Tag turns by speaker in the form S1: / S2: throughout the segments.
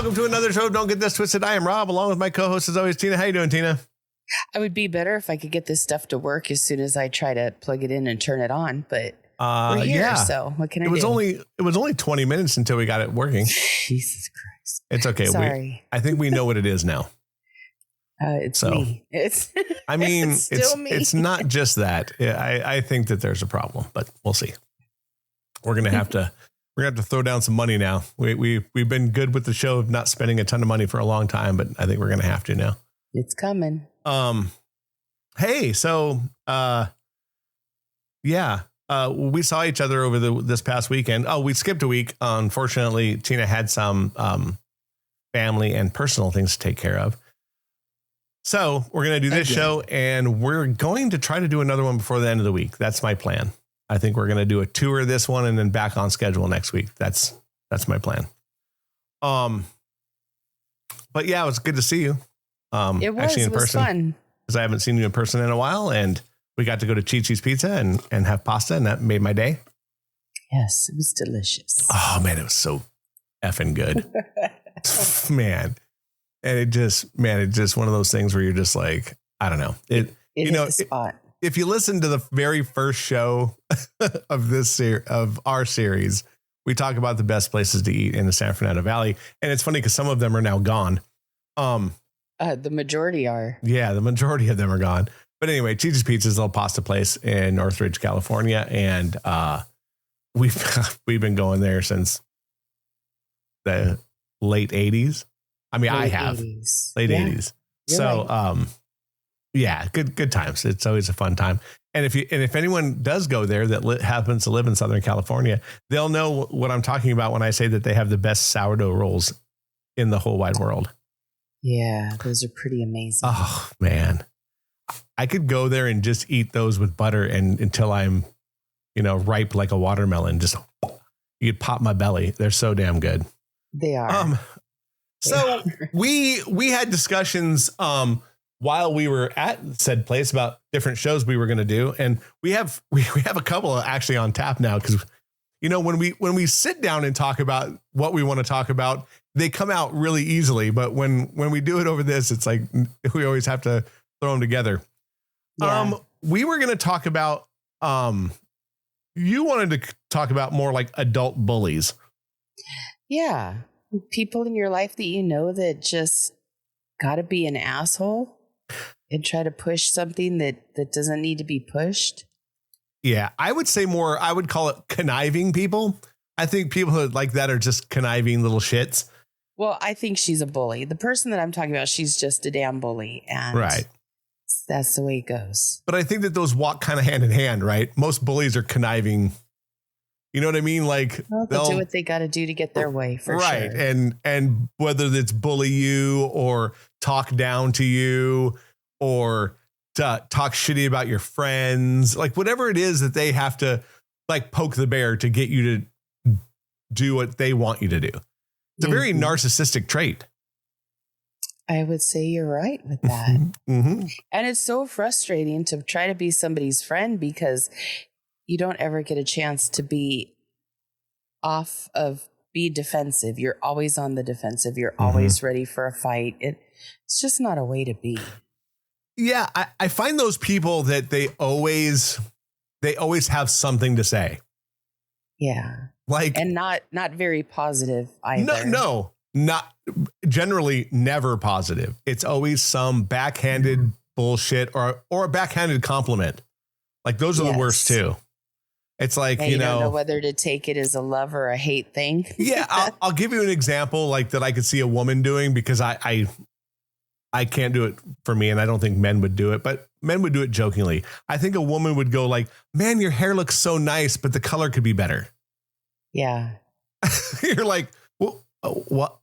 S1: welcome to another show. Don't get this twisted. I am Rob, along with my co-host as always, Tina. How you doing, Tina?
S2: I would be better if I could get this stuff to work as soon as I try to plug it in and turn it on, but we're here,
S1: yeah.
S2: So what can I do?
S1: It was only 20 minutes until we got it working.
S2: Jesus Christ.
S1: It's okay.
S2: Sorry.
S1: I think we know what it is now.
S2: It's me.
S1: I mean,
S2: it's still me.
S1: It's not just that. I think that there's a problem, but we'll see. We're gonna have to throw down some money now. We've been good with the show of not spending a ton of money for a long time, but I think we're gonna have to now.
S2: It's coming.
S1: Hey, so we saw each other over this past weekend. Oh, we skipped a week. Unfortunately, Tina had some family and personal things to take care of. So we're going to do this show, and we're going to try to do another one before the end of the week. That's my plan. I think we're going to do a tour this one and then back on schedule next week. That's my plan. But yeah, it was good to see you.
S2: It was
S1: person,
S2: fun.
S1: Because I haven't seen you in person in a while, and we got to go to Chi-Chi's Pizza and have pasta, and that made my day.
S2: Yes, it was delicious.
S1: Oh man, it was so effing good. Man. And it just one of those things where you're just like, I don't know. It
S2: hit the spot.
S1: If you listen to the very first show of our series, we talk about the best places to eat in the San Fernando Valley. And it's funny because some of them are now gone.
S2: The majority are.
S1: Yeah, the majority of them are gone. But anyway, Chi-Chi's Pizza is a little pasta place in Northridge, California. And we've been going there since the late 80s. I mean, I have
S2: 80s.
S1: Late 80s. So, right. Good times. It's always a fun time. And if anyone does go there that happens to live in Southern California, they'll know what I'm talking about when I say that they have the best sourdough rolls in the whole wide world.
S2: Yeah, those are pretty amazing.
S1: Oh man, I could go there and just eat those with butter until I'm, ripe like a watermelon. Just you could pop my belly. They're so damn good.
S2: They are.
S1: So we had discussions while we were at said place about different shows we were going to do, and we have a couple actually on tap now because when we sit down and talk about what we want to talk about, they come out really easily. But when we do it over this, it's like we always have to throw them together. Yeah. We were going to talk about you wanted to talk about more like adult bullies.
S2: Yeah. People in your life that that just got to be an asshole and try to push something that doesn't need to be pushed.
S1: Yeah, I would say I would call it conniving people. I think people like that are just conniving little shits.
S2: Well, I think she's a bully. The person that I'm talking about, she's just a damn bully. And
S1: right.
S2: That's the way it goes.
S1: But I think that those walk kind of hand in hand, right? Most bullies are conniving. You know what I mean? Like
S2: they'll do what they got to do to get their way, for
S1: right.
S2: sure.
S1: And whether it's bully you or talk down to you or to talk shitty about your friends, like whatever it is that they have to like poke the bear to get you to do what they want you to do. It's a very narcissistic trait.
S2: I would say you're right with that. Mm-hmm. And it's so frustrating to try to be somebody's friend because you don't ever get a chance to be be defensive. You're always on the defensive. You're always ready for a fight. It's just not a way to be.
S1: Yeah. I find those people that they always have something to say.
S2: Yeah.
S1: Like,
S2: and not very positive either.
S1: No, not generally never positive. It's always some backhanded bullshit or a backhanded compliment. Like those are the worst too. It's like,
S2: you don't know whether to take it as a love or a hate thing.
S1: Yeah. I'll give you an example like that I could see a woman doing because I can't do it for me. And I don't think men would do it, but men would do it jokingly. I think a woman would go like, man, your hair looks so nice, but the color could be better.
S2: Yeah.
S1: You're like, well, what?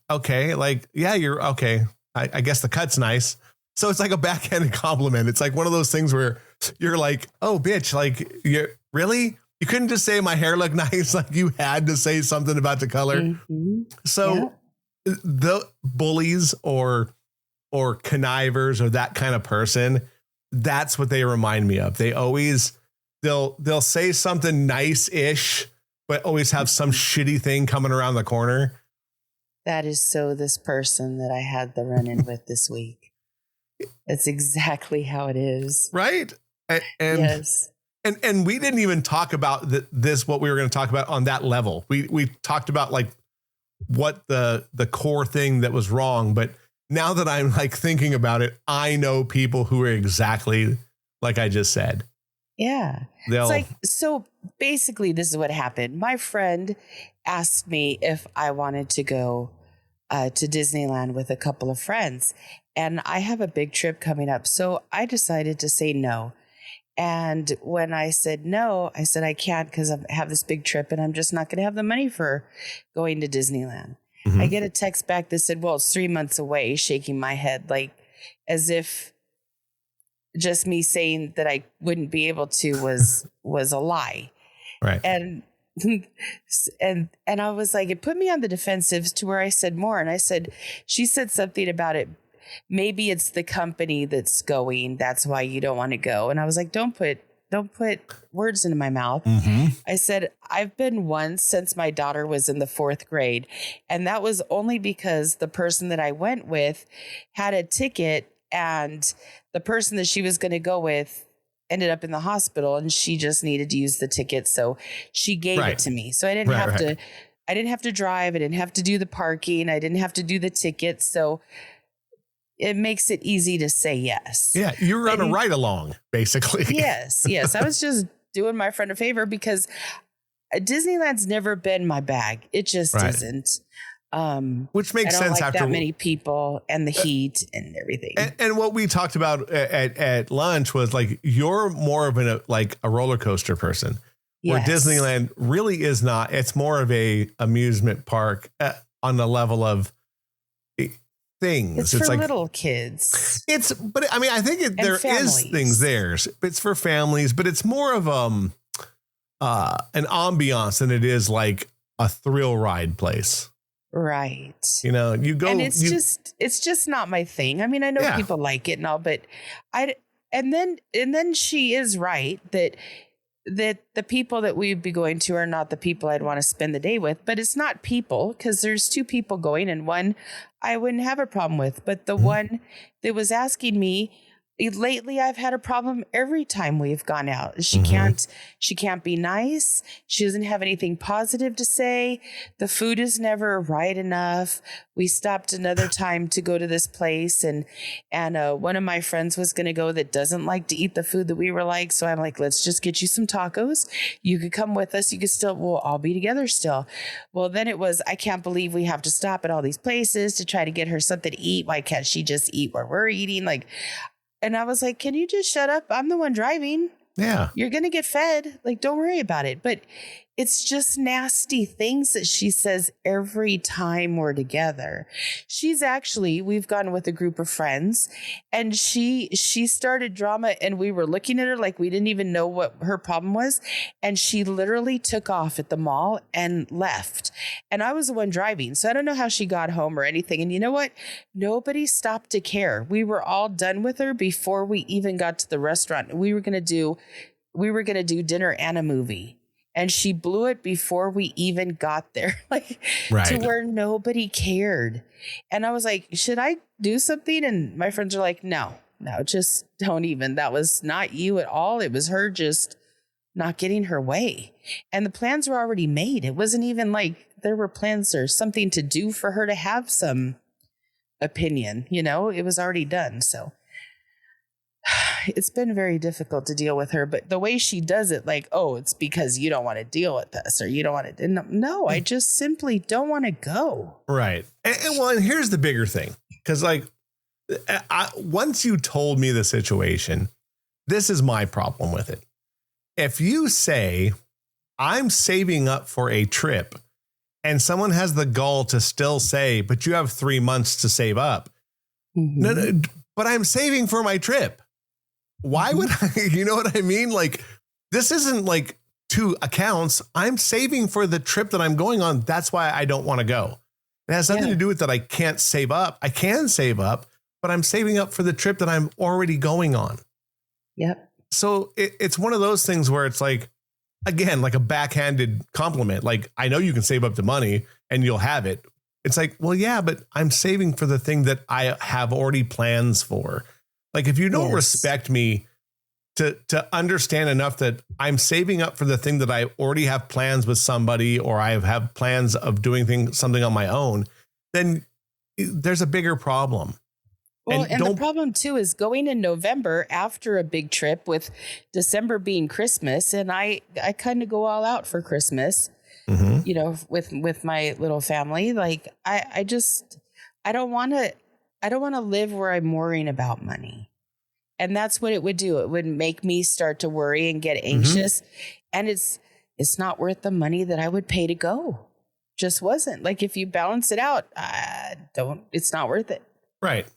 S1: Okay. Like, yeah, you're okay. I guess the cut's nice. So it's like a backhanded compliment. It's like one of those things where you're like, oh, bitch, like, really? You couldn't just say my hair looked nice. Like you had to say something about the color. Mm-hmm. So the bullies or connivers or that kind of person, that's what they remind me of. They always, they'll say something nice-ish, but always have some shitty thing coming around the corner.
S2: That is so this person that I had the run-in with this week. That's exactly how it is.
S1: Right. And
S2: yes.
S1: And we didn't even talk about what we were going to talk about on that level. We talked about like what the core thing that was wrong. But now that I'm like thinking about it, I know people who are exactly like I just said.
S2: Yeah. It's like, so basically this is what happened. My friend asked me if I wanted to go to Disneyland with a couple of friends, and I have a big trip coming up. So I decided to say no. And when I said no, I said I can't because I have this big trip and I'm just not going to have the money for going to Disneyland. Mm-hmm. I get a text back that said, well, it's 3 months away, shaking my head like as if just me saying that I wouldn't be able to was a lie.
S1: Right.
S2: And I was like, it put me on the defensive to where I said more. And I said, she said something about it. Maybe it's the company that's going. That's why you don't want to go. And I was like, don't put words into my mouth. Mm-hmm. I said, I've been once since my daughter was in the 4th grade. And that was only because the person that I went with had a ticket and the person that she was going to go with ended up in the hospital and she just needed to use the ticket. So she gave it to me. So I didn't have to drive. I didn't have to do the parking. I didn't have to do the ticket. So it makes it easy to say yes.
S1: Yeah. You were on a ride along, basically.
S2: Yes. Yes. I was just doing my friend a favor because Disneyland's never been my bag. It just isn't.
S1: Which makes sense
S2: like
S1: after
S2: that many people and the heat and everything.
S1: And what we talked about at lunch was like, you're more of a roller coaster person where Disneyland really is not. It's more of a amusement park on the level of things.
S2: It's for like little kids.
S1: But I mean, I think there is things there. It's for families, but it's more of an ambiance than it is like a thrill ride place.
S2: Right.
S1: You know, you go
S2: and it's just not my thing. I mean, I know people like it and all, but and then she is right that the people that we'd be going to are not the people I'd want to spend the day with, but it's not people because there's 2 people going and one I wouldn't have a problem with, but the one that was asking me lately, I've had a problem every time we've gone out. She can't be nice. She doesn't have anything positive to say. The food is never right enough. We stopped another time to go to this place and one of my friends was going to go that doesn't like to eat the food that we were like. So I'm like, let's just get you some tacos. You could come with us. You could we'll all be together still. Well, then it was, I can't believe we have to stop at all these places to try to get her something to eat. Why can't she just eat where we're eating? And I was like, can you just shut up? I'm the one driving.
S1: Yeah.
S2: You're going to get fed. Don't worry about it. But it's just nasty things that she says every time we're together. We've gone with a group of friends and she started drama and we were looking at her like we didn't even know what her problem was. And she literally took off at the mall and left. And I was the one driving. So I don't know how she got home or anything. And you know what? Nobody stopped to care. We were all done with her before we even got to the restaurant. We were going to do dinner and a movie. And she blew it before we even got there, to where nobody cared. And I was like, should I do something? And my friends are like, no, just don't even. That was not you at all. It was her just not getting her way. And the plans were already made. It wasn't even like there were plans or something to do for her to have some opinion. It was already done. So it's been very difficult to deal with her, but the way she does it, it's because you don't want to deal with us or you don't want to. No, I just simply don't want to go.
S1: Right. And here's the bigger thing. Cause once you told me the situation, this is my problem with it. If you say I'm saving up for a trip and someone has the gall to still say, but you have 3 months to save up. Mm-hmm. No, but I'm saving for my trip. Why would I, you know what I mean? This isn't 2 accounts. I'm saving for the trip that I'm going on. That's why I don't want to go. It has nothing to do with that. I can't save up. I can save up, but I'm saving up for the trip that I'm already going on.
S2: Yep.
S1: So it's one of those things where it's again, a backhanded compliment. I know you can save up the money and you'll have it. It's like, well, yeah, but I'm saving for the thing that I have already plans for. Like, if you don't respect me to understand enough that I'm saving up for the thing that I already have plans with somebody, or I have plans of doing something on my own, then there's a bigger problem.
S2: Well, and the problem too is going in November after a big trip, with December being Christmas, and I kind of go all out for Christmas, you know, with my little family. Like I don't want to live where I'm worrying about money. And that's what it would do. It would make me start to worry and get anxious. And it's not worth the money that I would pay to go. Just wasn't. Like, if you balance it out, it's not worth it.
S1: Right.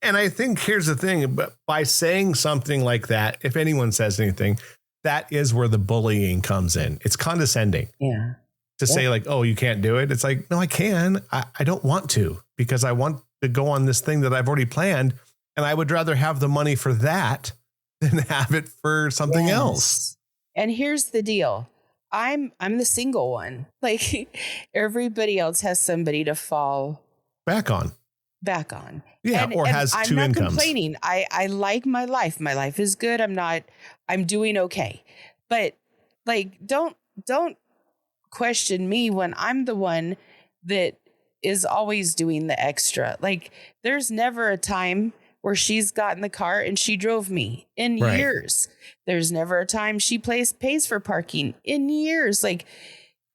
S1: And I think here's the thing, but by saying something like that, if anyone says anything, that is where the bullying comes in. It's condescending.
S2: Yeah.
S1: To say like, oh, you can't do it. It's like, no, I can. I don't want to, because I want to go on this thing that I've already planned. And I would rather have the money for that than have it for something else.
S2: And here's the deal. I'm the single one. Like, everybody else has somebody to fall back on.
S1: Yeah. Or has two incomes.
S2: I'm not complaining. I like my life. My life is good. I'm doing okay. But like, don't question me when I'm the one that is always doing the extra. Like, there's never a time where she's got in the car and she drove me in years. There's never a time she pays for parking in years. Like,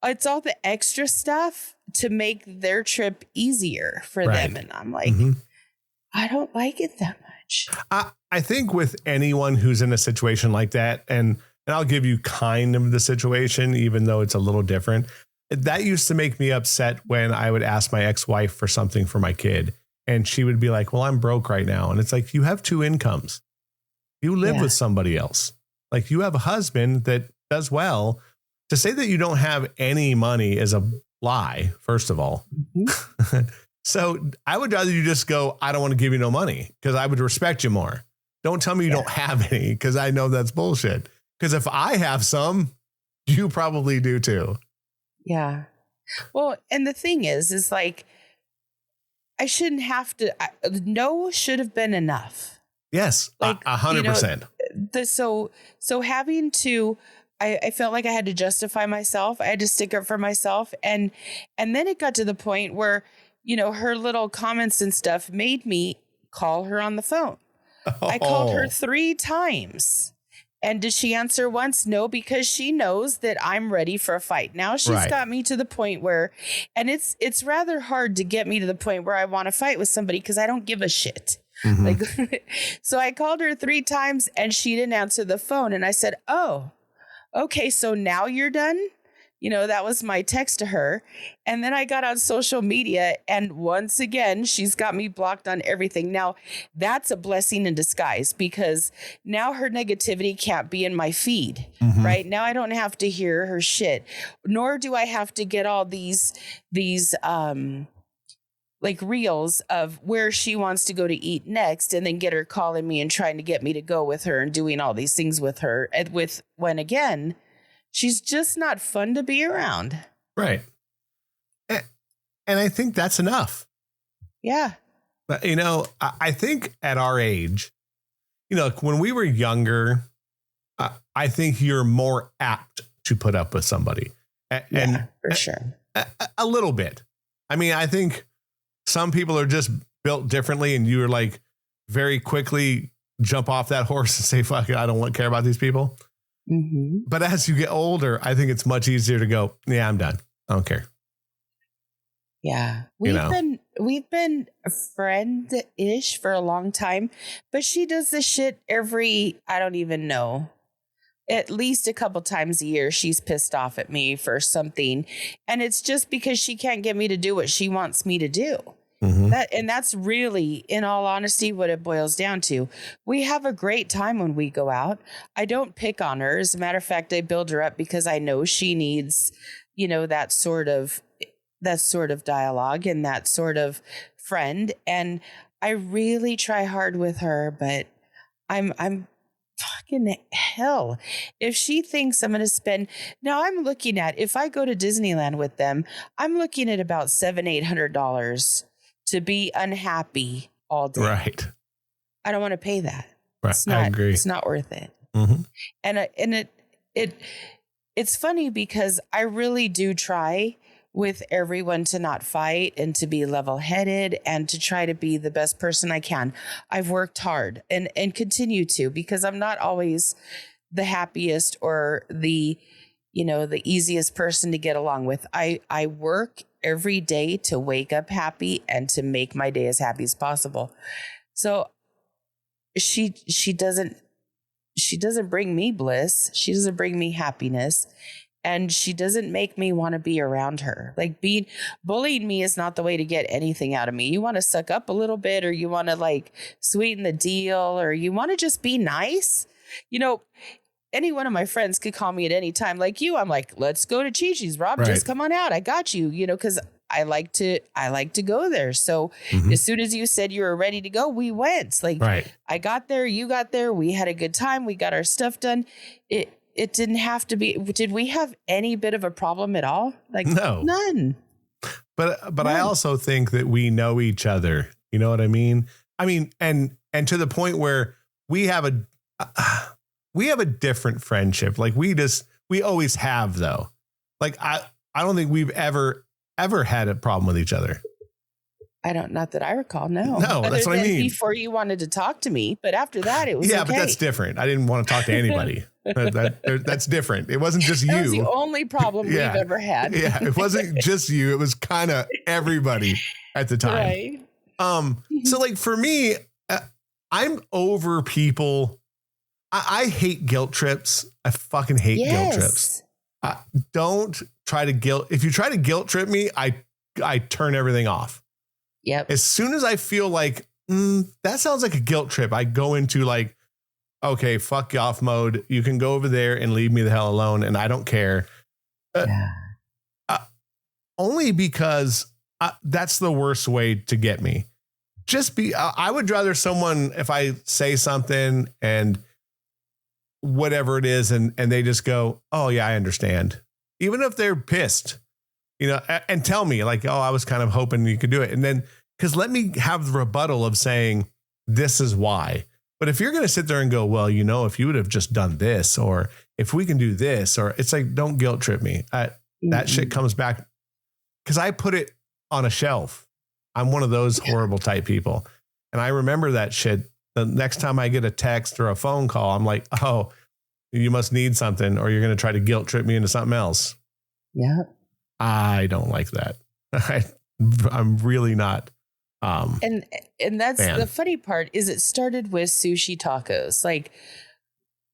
S2: it's all the extra stuff to make their trip easier for them. And I'm like, I don't like it that much.
S1: I think with anyone who's in a situation like that, and I'll give you kind of the situation, even though it's a little different. That used to make me upset when I would ask my ex-wife for something for my kid, and she would be like, well, I'm broke right now. And it's like, you have two incomes. You live with somebody else. Like, you have a husband that does well. To say that you don't have any money is a lie, first of all. So I would rather you just go, I don't want to give you no money, because I would respect you more. Don't tell me you don't have any, because I know that's bullshit. Because if I have some, you probably do too. Yeah.
S2: Well, and the thing is like, I shouldn't have to. No should have been enough.
S1: Yes, like 100%.
S2: So having to, I felt like I had to justify myself. I had to stick up for myself, and then it got to the point where, you know, her little comments and stuff made me call her on the phone. I called her 3 times. And did she answer once? No, because she knows that I'm ready for a fight. Now she's got me to the point where, and it's rather hard to get me to the point where I want to fight with somebody, because I don't give a shit. Like, so I called her 3 times and she didn't answer the phone. And I said, oh, okay, so now you're done? You know, that was my text to her. And then I got on social media, and once again, she's got me blocked on everything. Now, that's a blessing in disguise, because now her negativity can't be in my feed, right? Now I don't have to hear her shit, nor do I have to get all these like reels of where she wants to go to eat next, and then get her calling me and trying to get me to go with her and doing all these things with her, when again, she's just not fun to be around.
S1: Right. And I think that's enough.
S2: Yeah.
S1: But, you know, I think at our age, you know, when we were younger, I think you're more apt to put up with somebody. And
S2: for sure.
S1: A little bit. I mean, I think some people are just built differently, and you're like very quickly jump off that horse and say, fuck it, I don't care about these people. But as you get older, I think it's much easier to go, yeah, I'm done. I don't care.
S2: Yeah. We've been friend-ish for a long time, but she does this shit I don't even know, at least a couple times a year. She's pissed off at me for something, and it's just because she can't get me to do what she wants me to do. That's really, in all honesty, what it boils down to. We have a great time when we go out. I don't pick on her. As a matter of fact, I build her up, because I know she needs, you know, that sort of dialogue and that sort of friend. And I really try hard with her, but I'm fucking hell. If she thinks I'm going to spend, now I'm looking at, if I go to Disneyland with them, I'm looking at about $700-800 to be unhappy all day.
S1: Right.
S2: I don't want to pay that.
S1: Right. I agree.
S2: It's not worth it.
S1: Mm-hmm.
S2: And it's funny because I really do try with everyone to not fight and to be level-headed and to try to be the best person I can. I've worked hard and continue to, because I'm not always the happiest or the easiest person to get along with. I work every day to wake up happy and to make my day as happy as possible. So she doesn't bring me bliss. She doesn't bring me happiness. And she doesn't make me want to be around her. Like, bullying me is not the way to get anything out of me. You want to suck up a little bit, or you want to like sweeten the deal, or you want to just be nice. Any one of my friends could call me at any time. Like you, I'm like, let's go to Chi-Chi's, Rob.
S1: Right.
S2: Just come on out. I got you. Because I like to go there. So as soon as you said you were ready to go, we went. Like, right. I got there, you got there. We had a good time. We got our stuff done. It didn't have to be. Did we have any bit of a problem at all? Like, no, none.
S1: But I also think that we know each other. You know what I mean? I mean, and to the point where we have a different friendship. Like we always have, though. Like I don't think we've ever had a problem with each other.
S2: Not that I recall. No,
S1: that's what I mean.
S2: Before you wanted to talk to me, but after that, it was okay.
S1: But that's different. I didn't want to talk to anybody. That's different. It wasn't just you.
S2: That was the only problem we've ever had.
S1: Yeah, it wasn't just you. It was kind of everybody at the time.
S2: Right.
S1: So like for me, I'm over people. I hate guilt trips. I fucking hate guilt trips. Don't try to guilt. If you try to guilt trip me, I turn everything off.
S2: Yep.
S1: As soon as I feel like that sounds like a guilt trip, I go into like, okay, fuck you off mode. You can go over there and leave me the hell alone, and I don't care. Only because that's the worst way to get me. I would rather someone, if I say something and whatever it is, and they just go, oh yeah, I understand. Even if they're pissed, and tell me like, oh, I was kind of hoping you could do it. And then, cause let me have the rebuttal of saying, this is why. But if you're going to sit there and go, well, if you would have just done this, or if we can do this, or it's like, don't guilt trip me. That shit comes back. Cause I put it on a shelf. I'm one of those horrible type people. And I remember that shit. The next time I get a text or a phone call, I'm like, oh, you must need something, or you're going to try to guilt trip me into something else.
S2: Yeah.
S1: I don't like that. I'm really not.
S2: And that's the funny part is it started with sushi tacos. Like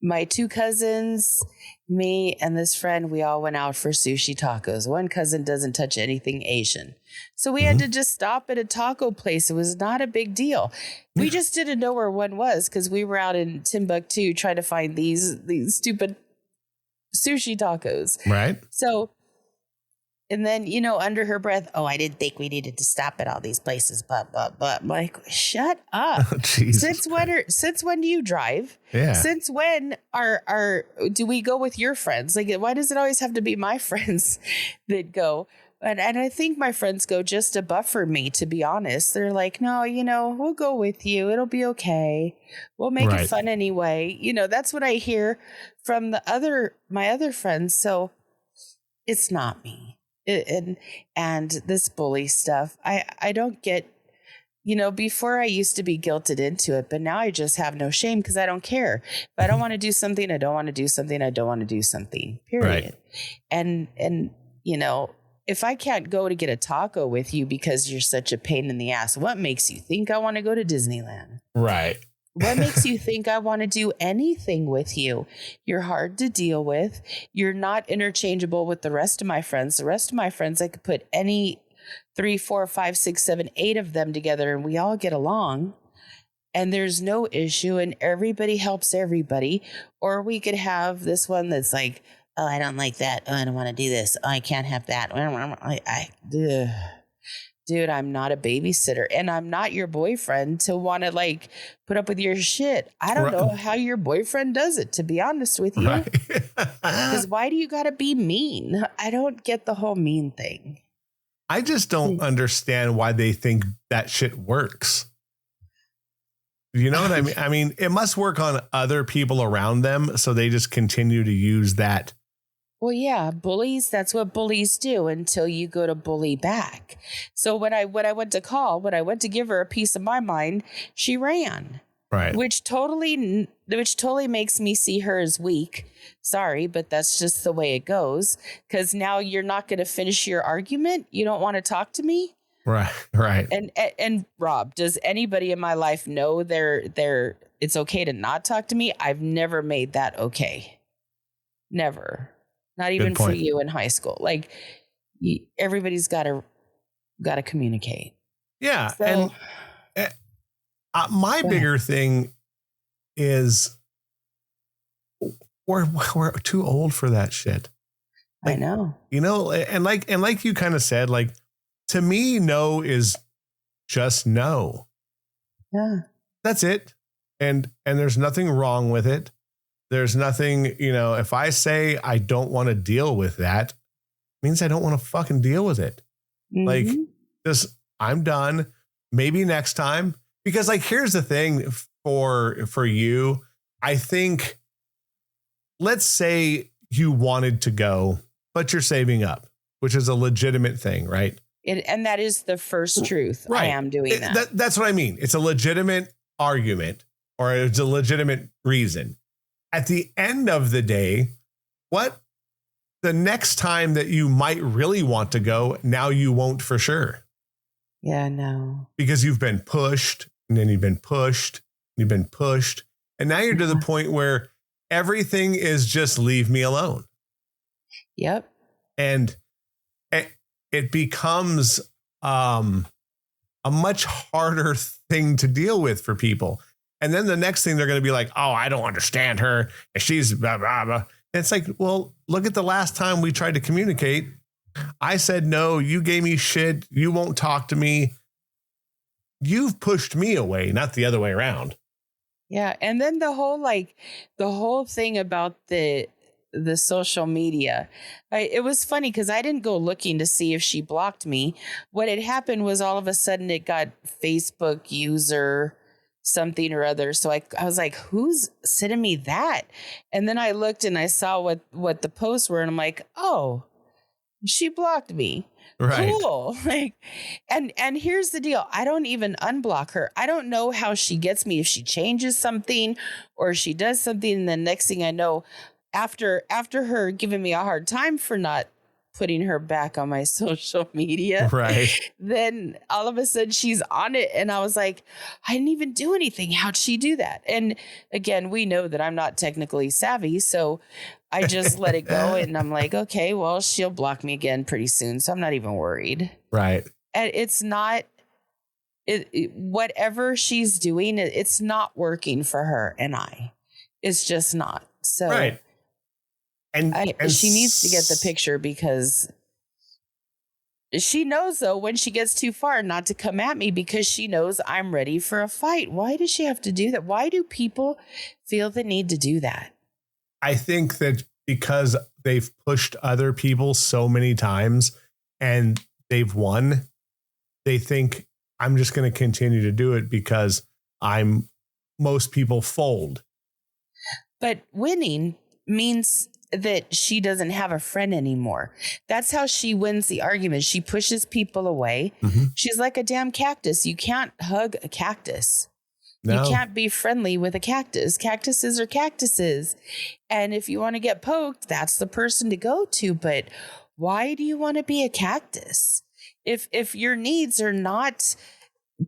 S2: my two cousins, me and this friend, we all went out for sushi tacos. One cousin doesn't touch anything Asian. So we had to just stop at a taco place. It was not a big deal. We just didn't know where one was because we were out in Timbuktu trying to find these stupid sushi tacos.
S1: Right.
S2: So, and then, under her breath, oh, I didn't think we needed to stop at all these places, but. I'm like, shut up.
S1: Oh, Jesus.
S2: Since when do you drive?
S1: Yeah.
S2: Since when do we go with your friends? Like, why does it always have to be my friends that go? And I think my friends go just to buffer me, to be honest. They're like, no, we'll go with you. It'll be okay. We'll make it fun anyway. That's what I hear from my other friends. So it's not me. And this bully stuff, I don't get, before I used to be guilted into it, but now I just have no shame because I don't care. If I don't want to do something, I don't want to do something. I don't want to do something, period. Right. And if I can't go to get a taco with you because you're such a pain in the ass, what makes you think I want to go to Disneyland?
S1: Right.
S2: What makes you think I want to do anything with you? You're hard to deal with. You're not interchangeable with the rest of my friends. The rest of my friends, I could put any 3, 4, 5, 6, 7, 8 of them together and we all get along. And there's no issue and everybody helps everybody. Or we could have this one that's like, oh, I don't like that. Oh, I don't want to do this. Oh, I can't have that. dude, I'm not a babysitter and I'm not your boyfriend to want to like put up with your shit. I don't know how your boyfriend does it, to be honest with you. Because why do you got to be mean? I don't get the whole mean thing.
S1: I just don't understand why they think that shit works. You know what I mean? I mean, it must work on other people around them. So they just continue to use that.
S2: Well, yeah, bullies, that's what bullies do until you go to bully back. So when I went to give her a piece of my mind, she ran.
S1: Right.
S2: Which totally makes me see her as weak. Sorry, but that's just the way it goes. Because now you're not going to finish your argument. You don't want to talk to me.
S1: Right.
S2: And Rob, does anybody in my life know it's okay to not talk to me? I've never made that okay. Never. Not even for you in high school. Like everybody's got to communicate.
S1: Yeah.
S2: So,
S1: and my bigger thing is we're too old for that shit. Like, I
S2: know.
S1: You know, and like you kind of said, like, to me, no is just no.
S2: Yeah.
S1: That's it. And there's nothing wrong with it. There's nothing, you know, if I say I don't want to deal with that, it means I don't want to fucking deal with it. Mm-hmm. Like, just, I'm done. Maybe next time. Because, like, here's the thing for you. I think, let's say you wanted to go, but you're saving up, which is a legitimate thing, right?
S2: And that is the first truth. Right. I am doing that.
S1: That's what I mean. It's a legitimate argument, or it's a legitimate reason. At the end of the day, the next time that you might really want to go, now you won't for sure.
S2: Yeah, no.
S1: Because you've been pushed, and then you've been pushed, and now you're to the point where everything is just leave me alone.
S2: Yep.
S1: And it becomes a much harder thing to deal with for people. And then the next thing they're going to be like, oh, I don't understand her. And she's blah, blah, blah. And it's like, well, look at the last time we tried to communicate. I said, no, you gave me shit. You won't talk to me. You've pushed me away, not the other way around.
S2: Yeah. And then the whole thing about the social media, it was funny because I didn't go looking to see if she blocked me. What had happened was all of a sudden it got Facebook user something or other. So I was like, who's sending me that? And then I looked and I saw what the posts were, and I'm like, oh, she blocked me. Right. Cool. Like, and here's the deal. I don't even unblock her. I don't know how she gets me, if she changes something or she does something. And the next thing I know, after her giving me a hard time for not putting her back on my social media,
S1: right,
S2: then all of a sudden she's on it. And I was like, I didn't even do anything. How'd she do that? And again, we know that I'm not technically savvy. So I just let it go. And I'm like, okay, well, she'll block me again pretty soon. So I'm not even worried.
S1: Right.
S2: And it's not, whatever she's doing, it's not working for her and I. It's just not. So
S1: right. And
S2: she needs to get the picture, because she knows, though, when she gets too far, not to come at me, because she knows I'm ready for a fight. Why does she have to do that? Why do people feel the need to do that?
S1: I think that because they've pushed other people so many times and they've won, they think I'm just going to continue to do it because most people fold. But
S2: winning means that she doesn't have a friend anymore. That's how she wins the argument. She pushes people away. Mm-hmm. She's like a damn cactus. You can't hug a cactus. No. You can't be friendly with a cactus. Cactuses are cactuses. And if you want to get poked, that's the person to go to. But why do you want to be a cactus? If your needs are not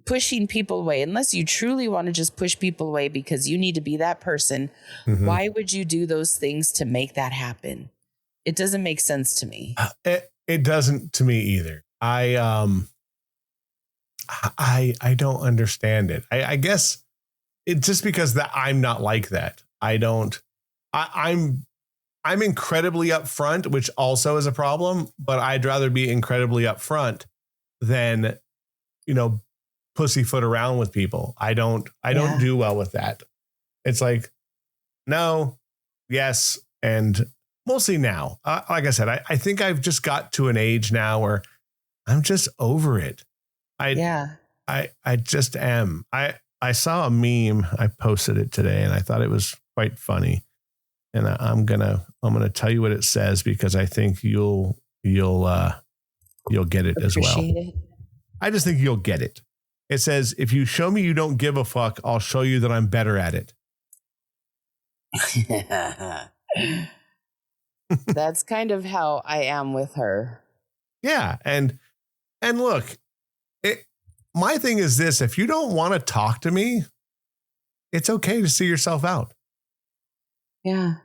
S2: pushing people away, unless you truly want to just push people away because you need to be that person, mm-hmm. Why would you do those things to make that happen? It doesn't make sense to me.
S1: It doesn't to me either. I don't understand it. I guess it's just because that I'm not like that. I'm incredibly upfront, which also is a problem, but I'd rather be incredibly upfront than pussyfoot around with people. I don't
S2: Yeah.
S1: do well with that. It's like, no, yes. And mostly now, like I said, I think I've just got to an age now where I'm just over it.
S2: Yeah.
S1: I just am. I saw a meme. I posted it today and I thought it was quite funny. And I'm gonna tell you what it says because I think you'll get it as well.
S2: Appreciate it.
S1: I just think you'll get it. It says, if you show me you don't give a fuck, I'll show you that I'm better at it.
S2: That's kind of how I am with her.
S1: Yeah. And look, my thing is this, if you don't want to talk to me, it's okay to see yourself out.
S2: Yeah.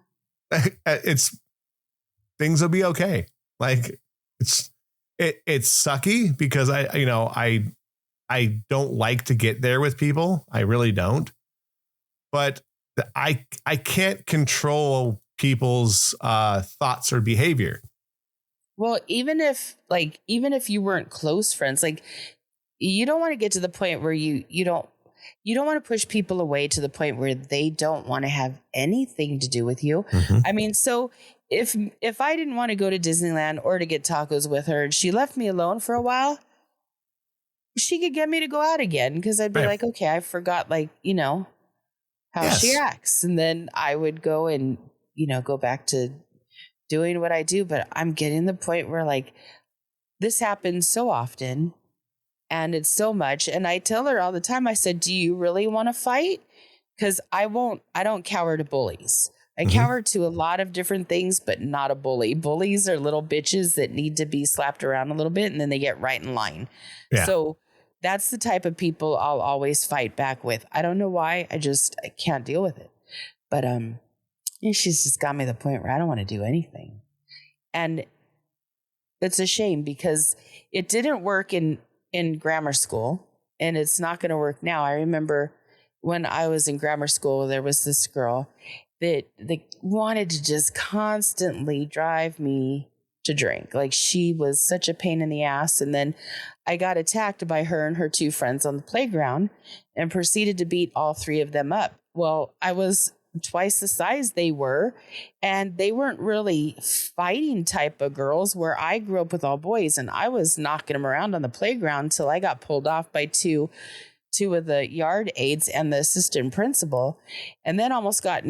S1: Things will be okay. Like it's sucky because I don't like to get there with people. I really don't. But I can't control people's thoughts or behavior.
S2: Well, even if you weren't close friends, like you don't want to get to the point where you don't want to push people away to the point where they don't want to have anything to do with you.
S1: Mm-hmm.
S2: I mean, so if I didn't want to go to Disneyland or to get tacos with her and she left me alone for a while, she could get me to go out again because I'd be
S1: right.
S2: like, okay, I forgot how she acts. And then I would go and, go back to doing what I do. But I'm getting the point where like this happens so often and it's so much. And I tell her all the time, I said, do you really want to fight? Because I don't cower to bullies. I cower to a lot of different things, but not a bully. Bullies are little bitches that need to be slapped around a little bit and then they get right in line. Yeah. So that's the type of people I'll always fight back with. I don't know why. I can't deal with it. But she's just got me to the point where I don't want to do anything. And it's a shame because it didn't work in grammar school and it's not going to work now. I remember when I was in grammar school, there was this girl that wanted to just constantly drive me to drink. Like she was such a pain in the ass. And then I got attacked by her and her two friends on the playground and proceeded to beat all three of them up. Well, I was twice the size they were, and they weren't really fighting type of girls where I grew up with all boys, and I was knocking them around on the playground until I got pulled off by two of the yard aides and the assistant principal, and then almost got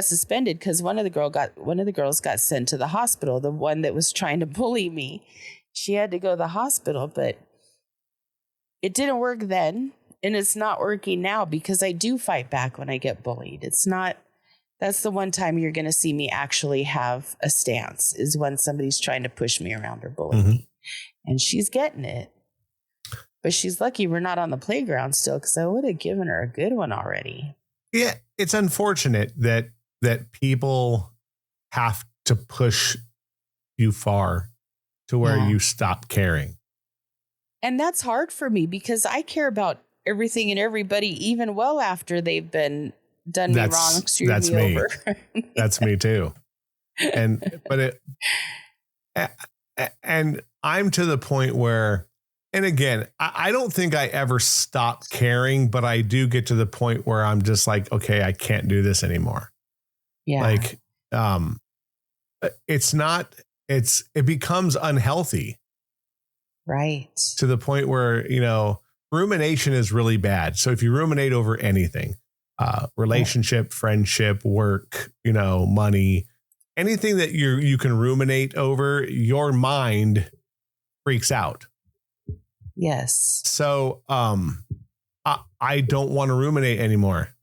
S2: suspended because one of the girls got sent to the hospital. The one that was trying to bully me, she had to go to the hospital, but it didn't work then. And it's not working now because I do fight back when I get bullied. That's the one time you're going to see me actually have a stance is when somebody's trying to push me around or bully me. And she's getting it. But she's lucky we're not on the playground still because I would have given her a good one already.
S1: Yeah, it's unfortunate that people have to push you far to where you stop caring.
S2: And that's hard for me because I care about everything and everybody, even well after they've been done me wrong, screwed me over.
S1: That's me too. And I'm to the point where, and again, I don't think I ever stopped caring, but I do get to the point where I'm just like, okay, I can't do this anymore. Yeah. Like, it becomes unhealthy.
S2: Right.
S1: To the point where, rumination is really bad. So if you ruminate over anything, relationship, friendship, work, money, anything that you can ruminate over, your mind freaks out.
S2: Yes.
S1: So I don't want to ruminate anymore.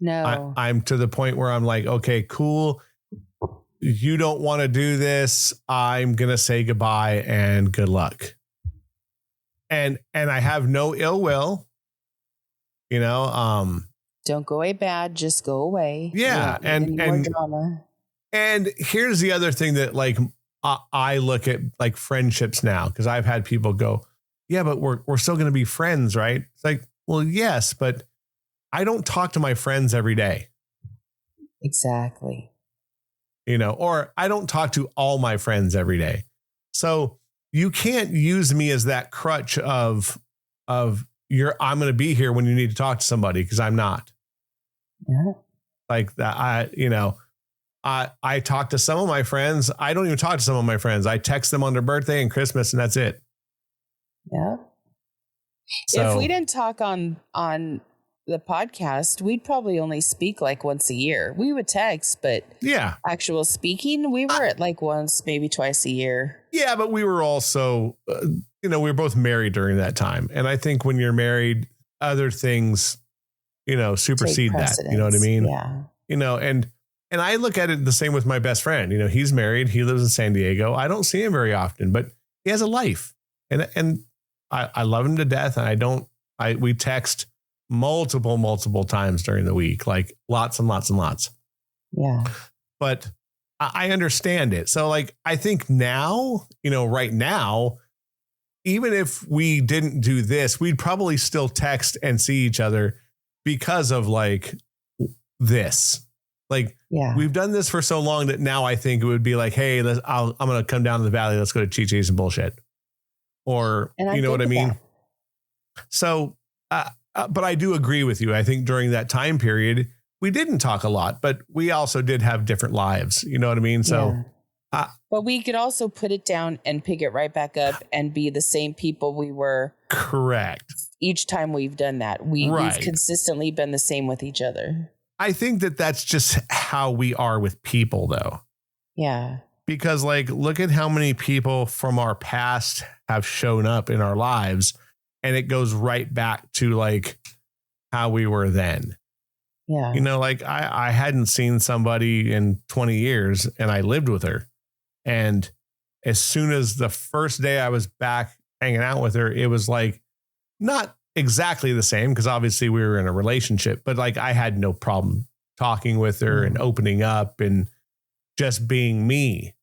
S2: No.
S1: I'm to the point where I'm like, okay, cool. You don't want to do this. I'm going to say goodbye and good luck. And I have no ill will,
S2: don't go away bad, just go away.
S1: Yeah. And more
S2: drama.
S1: And here's the other thing that like, I look at like friendships now, because I've had people go, yeah, but we're still going to be friends, right? It's like, well, yes, but I don't talk to my friends every day.
S2: Exactly.
S1: Or I don't talk to all my friends every day. So you can't use me as that crutch of I'm going to be here when you need to talk to somebody, because I'm not.
S2: Yeah.
S1: Like that. I talk to some of my friends. I don't even talk to some of my friends. I text them on their birthday and Christmas, and that's it.
S2: Yeah.
S1: So,
S2: if we didn't talk on the podcast, we'd probably only speak like once a year. We would text, but
S1: yeah,
S2: actual speaking, we were at like once, maybe twice a year.
S1: Yeah, but we were also, we were both married during that time. And I think when you're married, other things, supersede that. You know what I mean?
S2: Yeah.
S1: And I look at it the same with my best friend. He's married. He lives in San Diego. I don't see him very often, but he has a life. And I love him to death. And we text multiple times during the week, like lots and lots and lots.
S2: Yeah.
S1: But I understand it. So like, I think now, right now, even if we didn't do this, we'd probably still text and see each other because of like this. Like, we've done this for so long that now I think it would be like, hey, I'm going to come down to the valley. Let's go to Chi-Chi's and bullshit. Or, you know what I mean? That. So, but I do agree with you. I think during that time period, we didn't talk a lot, but we also did have different lives. You know what I mean? So,
S2: but we could also put it down and pick it right back up and be the same people we were.
S1: Correct.
S2: Each time we've done that, we've consistently been the same with each other.
S1: I think that's just how we are with people, though.
S2: Yeah.
S1: Because like, look at how many people from our past have shown up in our lives, and it goes right back to like how we were then.
S2: Yeah.
S1: Like I hadn't seen somebody in 20 years and I lived with her. And as soon as the first day I was back hanging out with her, it was like not exactly the same, because obviously we were in a relationship, but like I had no problem talking with her and opening up and just being me.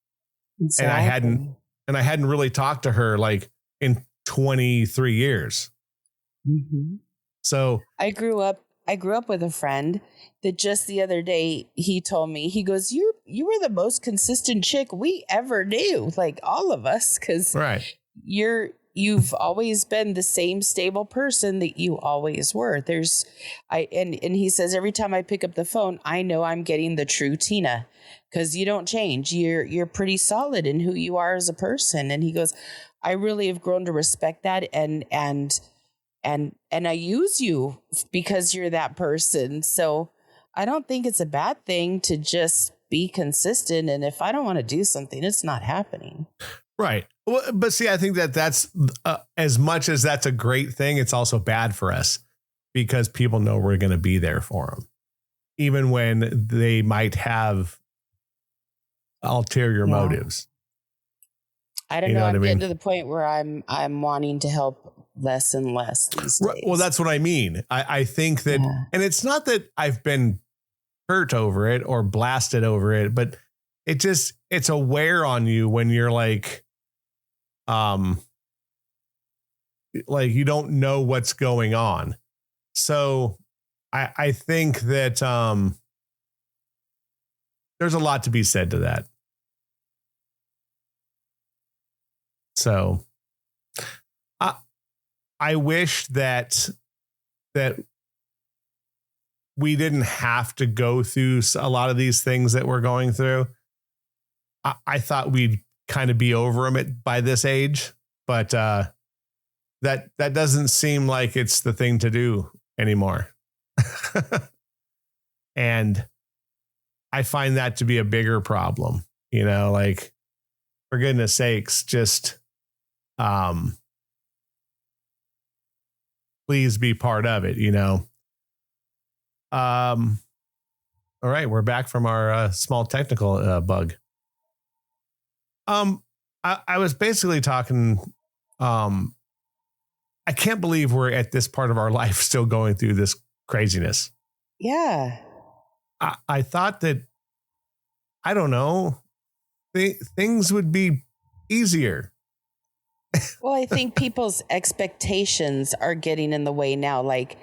S2: Exactly.
S1: And I hadn't really talked to her like in 23 years.
S2: Mm-hmm.
S1: So
S2: I grew up with a friend that just the other day, he told me, he goes, you were the most consistent chick we ever knew. Like all of us. Cause you've always been the same stable person that you always were. And he says, every time I pick up the phone, I know I'm getting the true Tina, because you don't change. You're pretty solid in who you are as a person. And he goes, I really have grown to respect that. And I use you because you're that person. So I don't think it's a bad thing to just be consistent. And if I don't want to do something, it's not happening.
S1: Right. Well, but see, I think that's as much as that's a great thing, it's also bad for us, because people know we're going to be there for them, even when they might have ulterior motives.
S2: I don't know. I'm getting to the point where I'm wanting to help less and less these days.
S1: Well, that's what I mean. I think that, and it's not that I've been hurt over it or blasted over it, but it's a wear on you when you're like you don't know what's going on. So I think that there's a lot to be said to that. So I wish that we didn't have to go through a lot of these things that we're going through. I thought we'd kind of be over them by this age, but that doesn't seem like it's the thing to do anymore. And I find that to be a bigger problem, like, for goodness sakes, just please be part of it, All right, we're back from our small technical bug. I was basically talking. I can't believe we're at this part of our life still going through this craziness.
S2: Yeah.
S1: I thought that, I don't know, things would be easier.
S2: Well, I think people's expectations are getting in the way now. Like,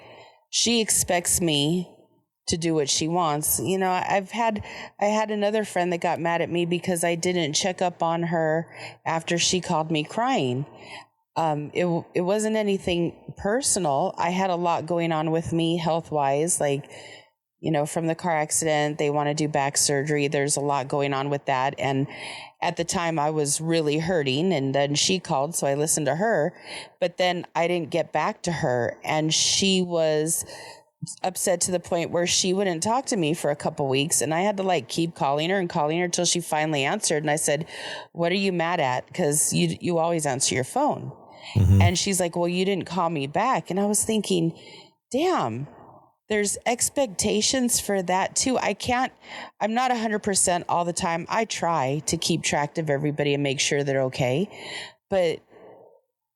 S2: she expects me to do what she wants. You know, I had another friend that got mad at me because I didn't check up on her after she called me crying. It wasn't anything personal. I had a lot going on with me health-wise, like, you know, from the car accident, they want to do back surgery. There's a lot going on with that. And at the time I was really hurting, and then she called, so I listened to her, but then I didn't get back to her, and she was upset to the point where she wouldn't talk to me for a couple weeks, and I had to like keep calling her until she finally answered. And I said, "What are you mad at? Because you always answer your phone." Mm-hmm. And she's like, "Well, you didn't call me back." And I was thinking, damn, there's expectations for that too. I'm not 100% all the time. I try to keep track of everybody and make sure they're okay. But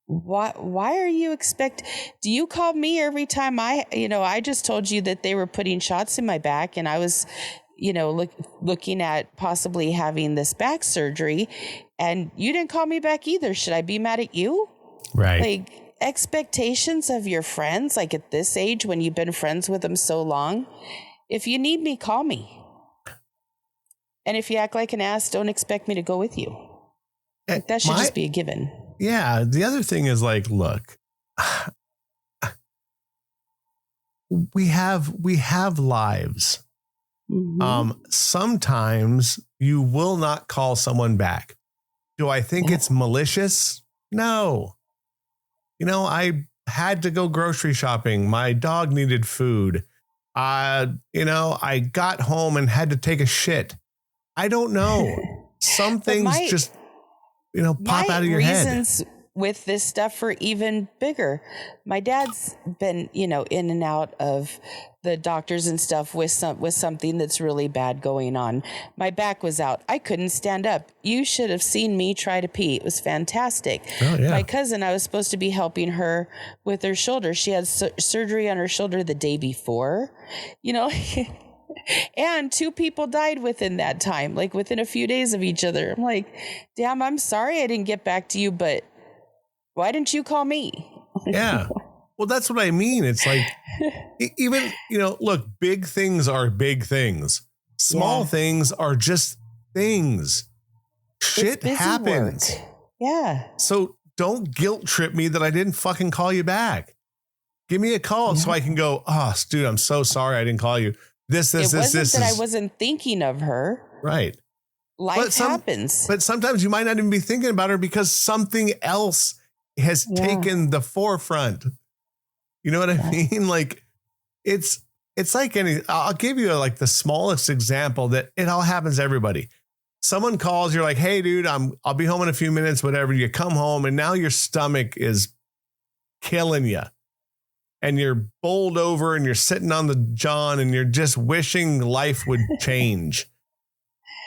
S2: why are you do you call me every time I just told you that they were putting shots in my back, and I was, you know, looking at possibly having this back surgery, and you didn't call me back either. Should I be mad at you?
S1: Right.
S2: Like, expectations of your friends, like at this age when you've been friends with them so long, if you need me, call me. And if you act like an ass, don't expect me to go with you. Like, that should just be a given.
S1: Yeah. The other thing is, like, look, we have lives. Mm-hmm. Sometimes you will not call someone back. Do I think it's malicious? No. You know, I had to go grocery shopping. My dog needed food. I got home and had to take a shit. I don't know. Some things just, pop out of your head. Reasons
S2: with this stuff are even bigger. My dad's been, in and out of the doctors and stuff with something that's really bad going on. My back was out. I couldn't stand up. You should have seen me try to pee. It was fantastic. Oh, yeah. My cousin, I was supposed to be helping her with her shoulder. She had surgery on her shoulder the day before, and 2 people died within that time, like within a few days of each other. I'm like, damn, I'm sorry I didn't get back to you, but why didn't you call me?
S1: Yeah. Well, that's what I mean. It's like, even, look, big things are big things. Small things are just things. Shit happens.
S2: Work. Yeah.
S1: So don't guilt trip me that I didn't fucking call you back. Give me a call so I can go, oh, dude, I'm so sorry I didn't call you. It wasn't that
S2: I wasn't thinking of her.
S1: Right.
S2: Life happens.
S1: But sometimes you might not even be thinking about her because something else has taken the forefront. You know what I mean? Like, it's like I'll give you like the smallest example that it all happens to everybody. Someone calls, you're like, hey dude, I'll be home in a few minutes, whatever. You come home and now your stomach is killing you and you're bowled over and you're sitting on the john and you're just wishing life would change.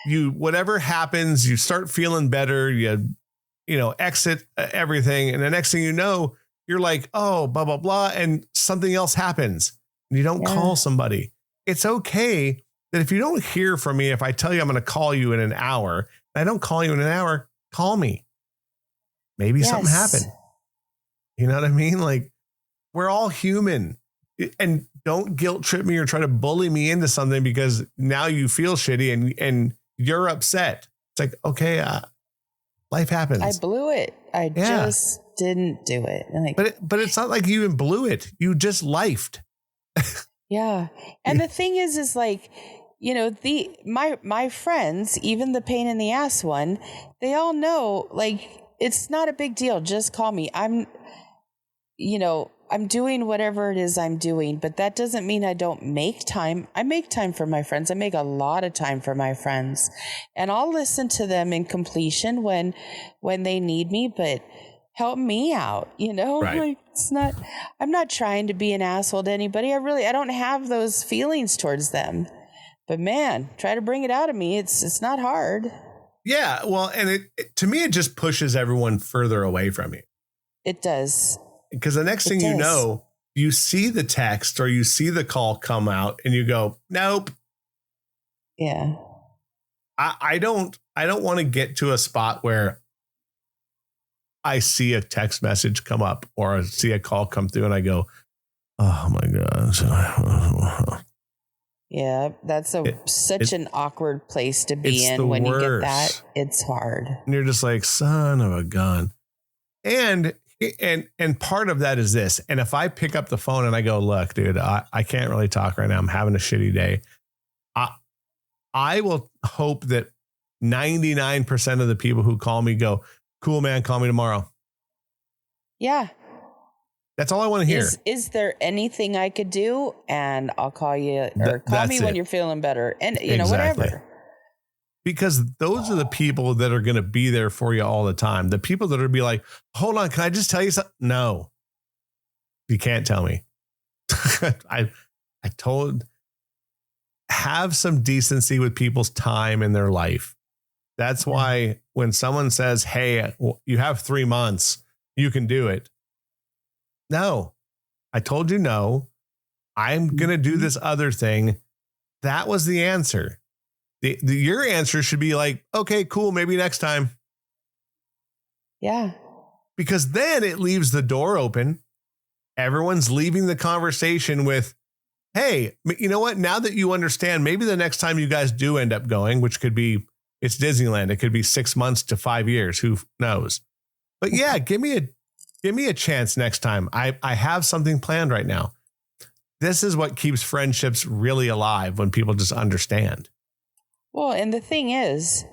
S1: Whatever happens, you start feeling better. You exit everything. And the next thing you know, you're like, oh, blah, blah, blah. And something else happens and you don't call somebody. It's okay that if you don't hear from me, if I tell you I'm going to call you in an hour, and I don't call you in an hour, call me. Maybe something happened. You know what I mean? Like, we're all human, and don't guilt trip me or try to bully me into something because now you feel shitty and you're upset. It's like, okay, life happens.
S2: I blew it. I just didn't do it.
S1: But it's not like you even blew it. You just lifed.
S2: Yeah. And the thing is like, my friends, even the pain in the ass one, they all know, like, it's not a big deal. Just call me. I'm doing whatever it is I'm doing, but that doesn't mean I don't make time. I make time for my friends. I make a lot of time for my friends, and I'll listen to them in completion when they need me, but help me out,
S1: Right.
S2: Like, I'm not trying to be an asshole to anybody. I don't have those feelings towards them, but man, try to bring it out of me. It's not hard.
S1: Yeah. Well, and to me, it just pushes everyone further away from you.
S2: It does.
S1: Because the next thing you know, you see the text or you see the call come out and you go, nope.
S2: Yeah.
S1: I don't want to get to a spot where I see a text message come up or I see a call come through and I go, oh my gosh.
S2: Yeah, that's such an awkward place to be in when
S1: worst.
S2: you get that. It's hard.
S1: And you're just like, son of a gun. And part of that is this. And if I pick up the phone and I go, look, dude, I can't really talk right now. I'm having a shitty day. I will hope that 99% of the people who call me go, cool, man, call me tomorrow.
S2: Yeah.
S1: That's all I want to hear.
S2: Is there anything I could do? And I'll call you, or call me when you're feeling better. And, you know, whatever.
S1: Because those are the people that are going to be there for you all the time. The people that are be like, hold on, can I just tell you something? No, you can't tell me. I have some decency with people's time in their life. That's why when someone says, hey, you have 3 months, you can do it. No, I told you no. I'm going to do this other thing. That was the answer. Your answer should be like, okay, cool. Maybe next time.
S2: Yeah.
S1: Because then it leaves the door open. Everyone's leaving the conversation with, hey, you know what? Now that you understand, maybe the next time you guys do end up going, which could be, it's Disneyland. It could be 6 months to 5 years. Who knows? But yeah, give me a chance next time. I have something planned right now. This is what keeps friendships really alive, when people just understand.
S2: Well, and the thing is,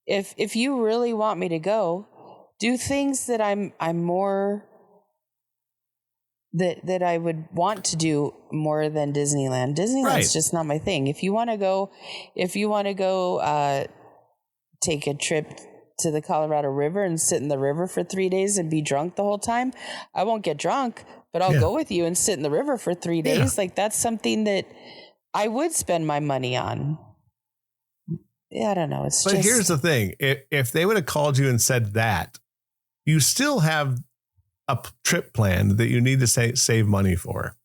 S2: if you really want me to go, do things that I'm more that I would want to do more than Disneyland. Disneyland's just not my thing. If you want to go take a trip to the Colorado River and sit in the river for 3 days and be drunk the whole time, I won't get drunk, but I'll go with you and sit in the river for 3 days. Like, that's something that I would spend my money on. Yeah, I don't know. But
S1: here's the thing. If they would have called you and said that, you still have a trip planned that you need to save money for.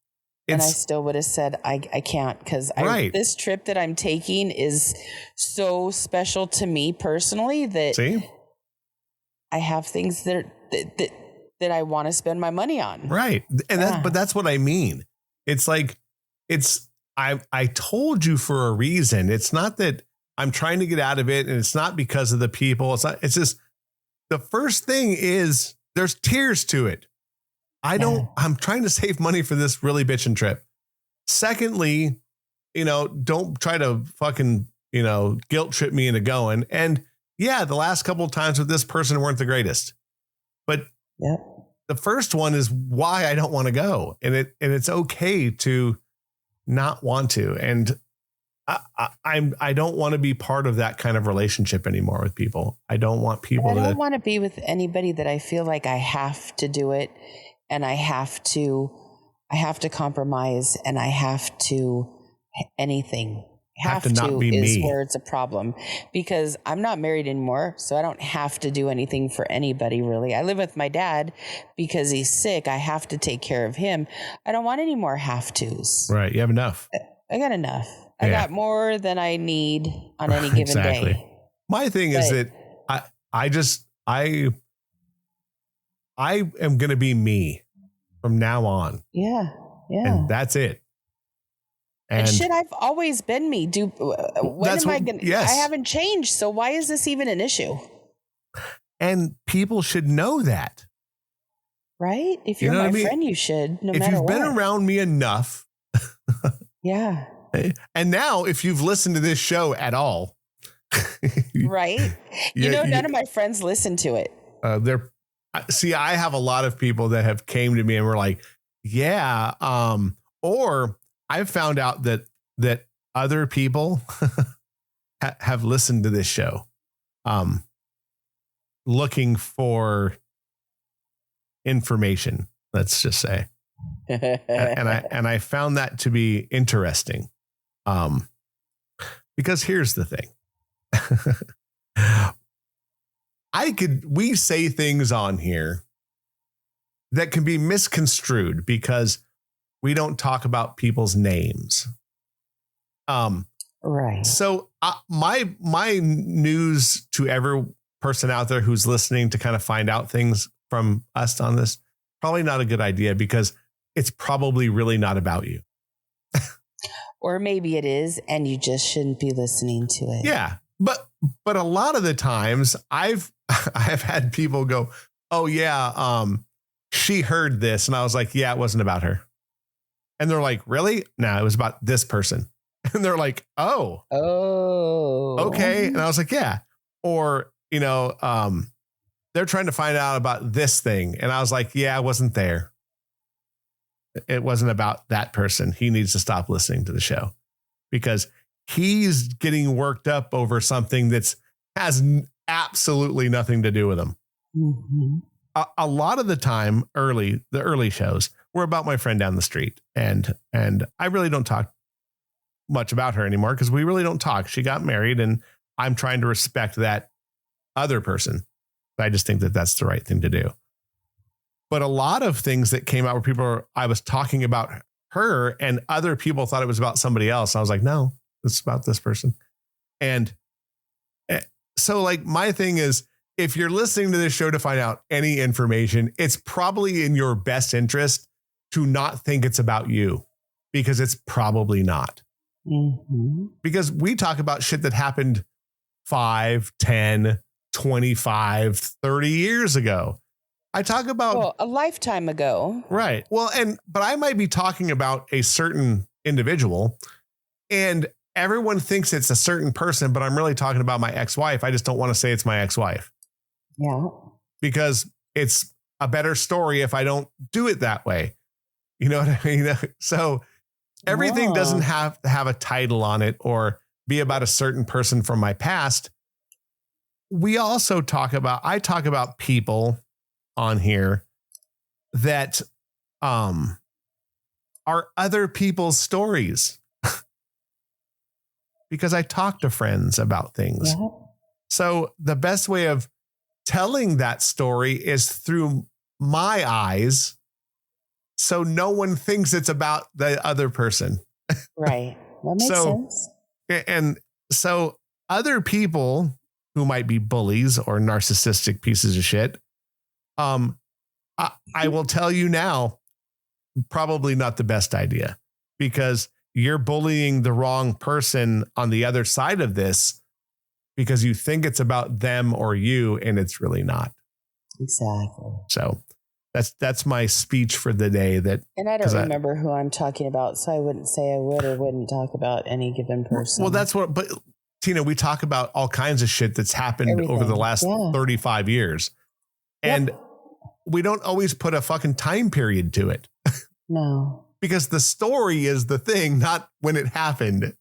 S2: And I still would have said, I can't, because this trip that I'm taking is so special to me personally that I have things that I want to spend my money on. Right. And
S1: but that's what I mean. It's like, I told you for a reason. It's not that I'm trying to get out of it, and it's not because of the people. It's just, the first thing is there's tears to it. I'm trying to save money for this really bitchin' trip. Secondly, don't try to fucking, guilt trip me into going. And yeah, the last couple of times with this person weren't the greatest, but the first one is why I don't want to go. And it's okay to not want to. And I don't want to be part of that kind of relationship anymore with people. I don't want people. I don't want
S2: to be with anybody that I feel like I have to do it, and I have to compromise, and I have to anything. Have to not be is me. Where it's a problem, because I'm not married anymore, so I don't have to do anything for anybody really. I live with my dad because he's sick. I have to take care of him. I don't want any more have tos.
S1: Right. You have enough.
S2: I got enough. I got more than I need on any given day.
S1: My thing is that I am going to be me from now on.
S2: Yeah.
S1: And that's it.
S2: And shit, I've always been me. When am I going to? I haven't changed. So why is this even an issue?
S1: And people should know that.
S2: Right? If you're my friend, you should, no matter what. If you've
S1: been around me enough.
S2: Yeah.
S1: And now, if you've listened to this show at all,
S2: right? None of my friends listen to it.
S1: I have a lot of people that have came to me and were like, yeah. Or I've found out that other people have listened to this show, looking for information, let's just say. and I found that to be interesting. Because here's the thing. We say things on here that can be misconstrued because we don't talk about people's names.
S2: Right.
S1: So my news to every person out there who's listening to kind of find out things from us on this, probably not a good idea, because it's probably really not about you.
S2: Or maybe it is, and you just shouldn't be listening to it.
S1: Yeah. But a lot of the times I've had people go, oh yeah, she heard this. And I was like, yeah, it wasn't about her. And they're like, really? No, it was about this person. And they're like, oh, okay. And I was like, yeah. Or, you know, they're trying to find out about this thing. And I was like, yeah, I wasn't there. It wasn't about that person. He needs to stop listening to the show because he's getting worked up over something that's has absolutely nothing to do with him.
S2: Mm-hmm.
S1: A lot of the time, the early shows were about my friend down the street. And I really don't talk much about her anymore because we really don't talk. She got married and I'm trying to respect that other person. I just think that that's the right thing to do. But a lot of things that came out where I was talking about her and other people thought it was about somebody else. I was like, no, it's about this person. And so like my thing is, if you're listening to this show to find out any information, it's probably in your best interest to not think it's about you because it's probably not.
S2: Mm-hmm.
S1: Because we talk about shit that happened 5, 10, 25, 30 years ago. I talk about
S2: a lifetime ago.
S1: Right. Well, but I might be talking about a certain individual and everyone thinks it's a certain person, but I'm really talking about my ex-wife. I just don't want to say it's my ex-wife.
S2: Yeah.
S1: Because it's a better story if I don't do it that way. You know what I mean? So everything doesn't have to have a title on it or be about a certain person from my past. We also I talk about people on here that are other people's stories because I talk to friends about things. Yeah. So the best way of telling that story is through my eyes. So no one thinks it's about the other person.
S2: Right. That makes sense.
S1: And so other people who might be bullies or narcissistic pieces of shit, I will tell you now, probably not the best idea because you're bullying the wrong person on the other side of this because you think it's about them or you, and it's really not.
S2: Exactly.
S1: So that's my speech for the day. And
S2: I don't remember who I'm talking about, so I wouldn't say I would or wouldn't talk about any given person.
S1: Well, but Tina, we talk about all kinds of shit that's happened over the last 35 years. And we don't always put a fucking time period to it.
S2: No.
S1: Because the story is the thing, not when it happened.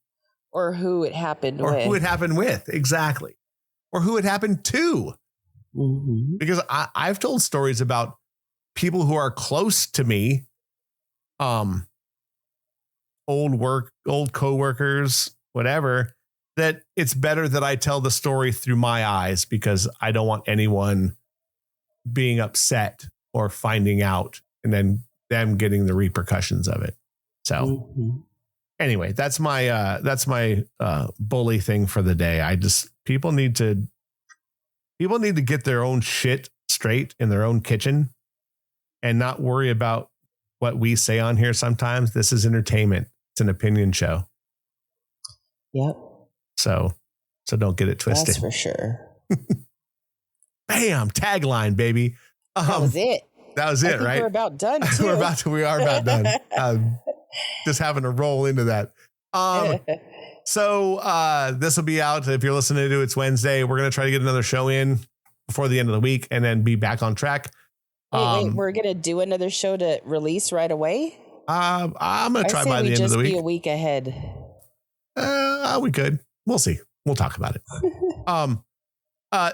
S2: Or who it happened with.
S1: Or who it happened with, exactly. Or who it happened to.
S2: Mm-hmm.
S1: Because I've told stories about people who are close to me, old coworkers, whatever, that it's better that I tell the story through my eyes because I don't want anyone being upset or finding out and then them getting the repercussions of it. So anyway, that's my bully thing for the day. People need to get their own shit straight in their own kitchen and not worry about what we say on here. Sometimes this is entertainment. It's an opinion show.
S2: Yep.
S1: So don't get it twisted.
S2: That's for sure.
S1: Bam! Tagline, baby.
S2: That was it.
S1: That was it, right?
S2: We're about done. Too.
S1: We are about done. Just having to roll into that. So this will be out if you're listening to it. It's Wednesday. We're gonna try to get another show in before the end of the week, and then be back on track.
S2: Wait, we're gonna do another show to release right away.
S1: I'm gonna try by the end of the week.
S2: Be a week ahead.
S1: We could. We'll see. We'll talk about it.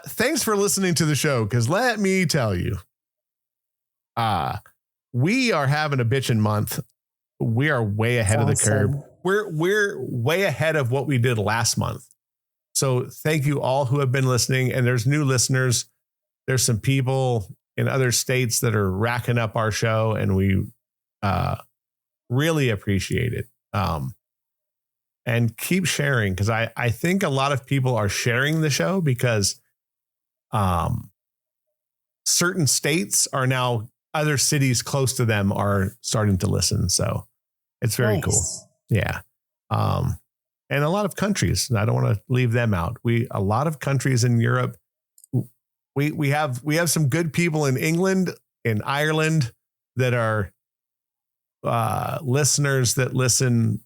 S1: Thanks for listening to the show, because let me tell you, we are having a bitchin' month. We are way ahead of the curve. We're way ahead of what we did last month. So thank you all who have been listening. And there's new listeners. There's some people in other states that are racking up our show, and we really appreciate it. And keep sharing, because I think a lot of people are sharing the show because certain states are now, other cities close to them are starting to listen. So it's very cool. Yeah. And a lot of countries. I don't want to leave them out. A lot of countries in Europe. We have some good people in England, in Ireland, that are listeners that listen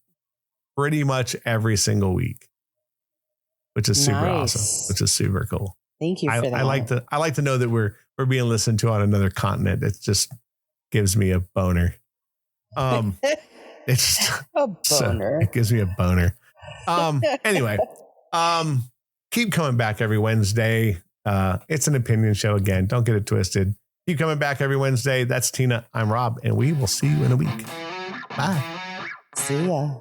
S1: pretty much every single week, which is super awesome. Which is super cool.
S2: Thank you for that.
S1: I like to know that we're being listened to on another continent. It just gives me a boner. It's just,
S2: a boner.
S1: It gives me a boner. Anyway, keep coming back every Wednesday. It's an opinion show again. Don't get it twisted. Keep coming back every Wednesday. That's Tina. I'm Rob, and we will see you in a week. Bye.
S2: See ya.